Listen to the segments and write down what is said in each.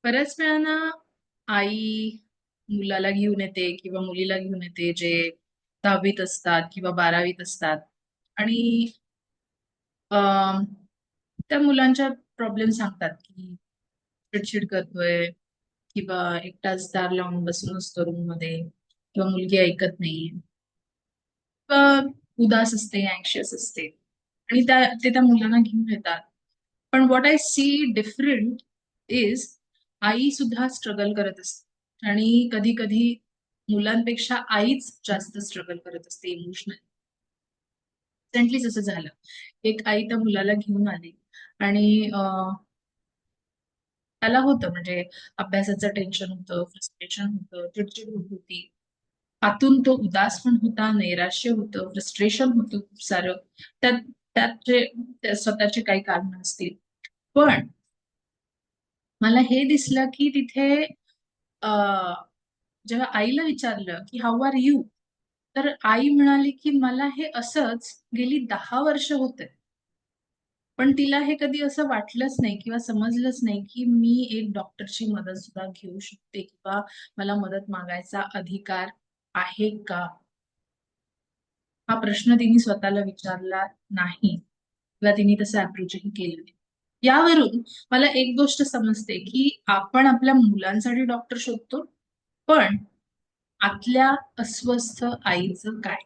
बऱ्याच वेळाना आई मुलाला घेऊन येते किंवा मुलीला घेऊन येते जे 10वीत असतात किंवा 12वीत असतात आणि अम, त्या मुलांच्या प्रॉब्लेम सांगतात की चिडचिड करतोय किंवा एकटाच दार लावून बसून असतो रूम मध्ये किंवा मुलगी ऐकत नाही किंवा उदास असते अँशियस असते आणि ते त्या मुलांना घेऊन येतात. पण what I see different is आई सुद्धा स्ट्रगल करत असते आणि कधी कधी मुलांपेक्षा आईच जास्त स्ट्रगल करत असते इमोशनली. रिसेंटलीच असं झालं. एक आई त्या मुलाला घेऊन आली आणि त्याला होतं म्हणजे अभ्यासाचं टेन्शन होतं, फ्रस्ट्रेशन होतं, चिडचिड होत होती. आतून तो उदास पण होता, नैराश्य होतं, फ्रस्ट्रेशन होतं खूप सारं. त्यात त्यात स्वतःचे काही कारण असतील. पण मला हे दिसलं की तिथे अ, जेव्हा आईला विचारलं की हाऊ आर यू, तर आई म्हणाली की मला हे असंच गेली 10 वर्ष होते. पण तिला हे कधी असं वाटलंच नाही किंवा समजलंच नाही की मी एक डॉक्टरची मदत सुद्धा घेऊ शकते किंवा मला मदत मागायचा अधिकार आहे का. हा प्रश्न तिने स्वतःला विचारला नाही किंवा तिने तसं अप्रोचही केलं नाही. यावरून मला एक गोष्ट समजते की आपण आपल्या मुलांसाठी डॉक्टर शोधतो, पण आतल्या अस्वस्थ आईचं काय.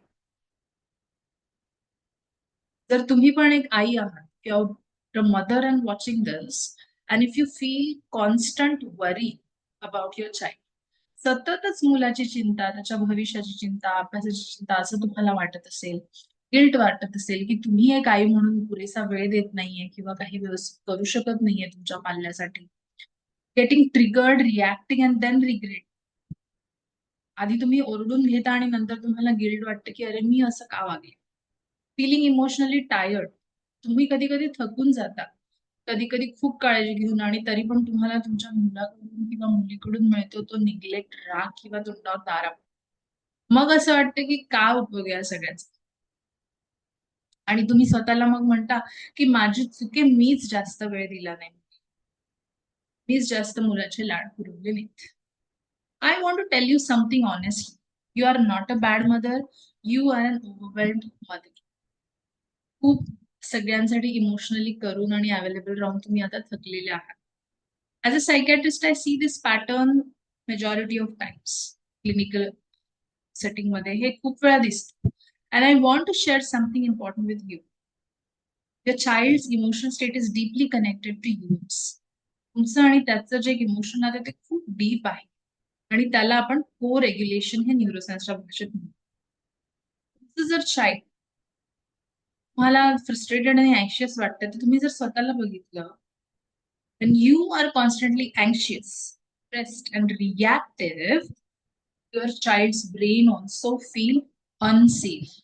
जर तुम्ही पण एक आई आहात किंवा mother and watching this, and if you feel constant worry about your child, सततच मुलाची चिंता, त्याच्या भविष्याची चिंता, अभ्यासाची चिंता असं तुम्हाला वाटत असेल, गिल्ट वाटत असेल की तुम्ही एक आई म्हणून पुरेसा वेळ देत नाहीये किंवा काही व्यवस्थित करू शकत नाहीये तुमच्या पाल्यासाठी, getting triggered, reacting and then regret. आधी तुम्ही ओरडून घेता आणि नंतर तुम्हाला गिल्ट वाटतं की अरे मी असं का वागले. फिलिंग इमोशनली टायर्ड, तुम्ही कधी कधी थकून जाता, कधी कधी खूप काळजी घेऊन, आणि तरी पण तुम्हाला तुमच्या मुलाकडून किंवा मुलीकडून मिळतो तो निग्लेक्ट, राग किंवा तोंडावर तारा. मग असं वाटतं की का उपयोग या सगळ्याचा. आणि तुम्ही स्वतःला मग म्हणता की माझी चुके, मीच जास्त वेळ दिला नाही, मीच जास्त मुलाचे लाड पुरवले नाहीत. I want to tell you something honestly, you are not a bad mother, you are an overwhelmed mother. खूप सगळ्यांसाठी इमोशनली करून आणि अवेलेबल राहून तुम्ही आता थकलेले आहात. As a psychiatrist I see this pattern majority of times. Clinical setting मध्ये हे खूप वेळा दिसतं. And I want to share something important with you. Your child emotional state is deeply connected to yours. तुमचं आणि त्याचं जे इमोशन आहे ते खूप डीप आहे आणि त्याला आपण को रेग्युलेशन हे न्यूरोसायन्सच्या भाषेत म्हणतो. तुमचं जर चाइल्ड तुम्हाला फ्रस्ट्रेटेड आणि अँशियस वाटतं, तर तुम्ही जर स्वतःला बघितलं, when you are constantly anxious, stressed, and reactive, your child's brain also feel unsafe.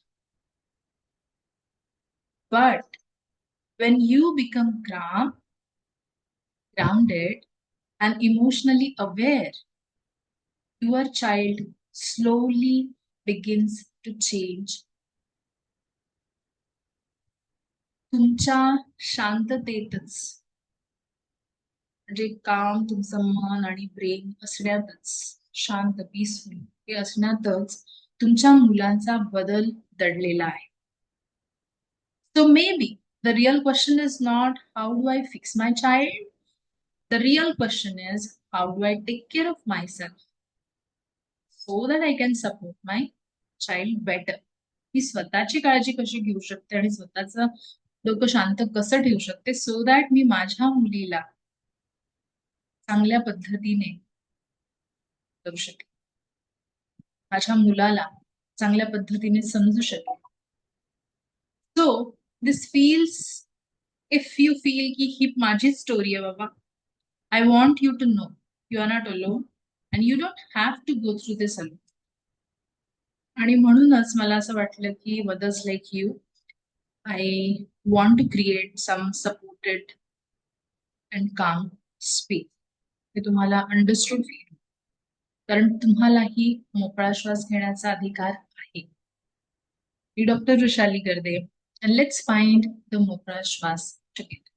But when you become calm, grounded, and emotionally aware, your child slowly begins to change. तुमच्या शांततेतच, म्हणजे काम तुमचं मन आणि ब्रेन असण्यातच, शांत पीसफुल हे असण्यातच तुमच्या मुलांचा बदल दडलेला आहे. So maybe the real question is not how do I fix my child, the real question is how do I take care of myself so that I can support my child better. मी स्वतःची काळजी कशी घेऊ शकते आणि स्वतःचं डोकं शांत कसं ठेवू शकते सो दॅट मी माझ्या मुलीला चांगल्या पद्धतीने करू शकेन, माझ्या मुलाला चांगल्या पद्धतीने समजू शकेल. So this feels, if you feel की ही माझी स्टोरी आहे बाबा, I want you to know you are not alone and you don't have to go through this alone. आणि म्हणूनच मला असं वाटलं की mothers like you, I want to create some supported and calm space हे तुम्हाला अंडरस्टूड फील, कारण तुम्हालाही मोकळा श्वास घेण्याचा अधिकार आहे. मी डॉक्टर वृषाली गर्दे, and let's find the मोकळा श्वास together.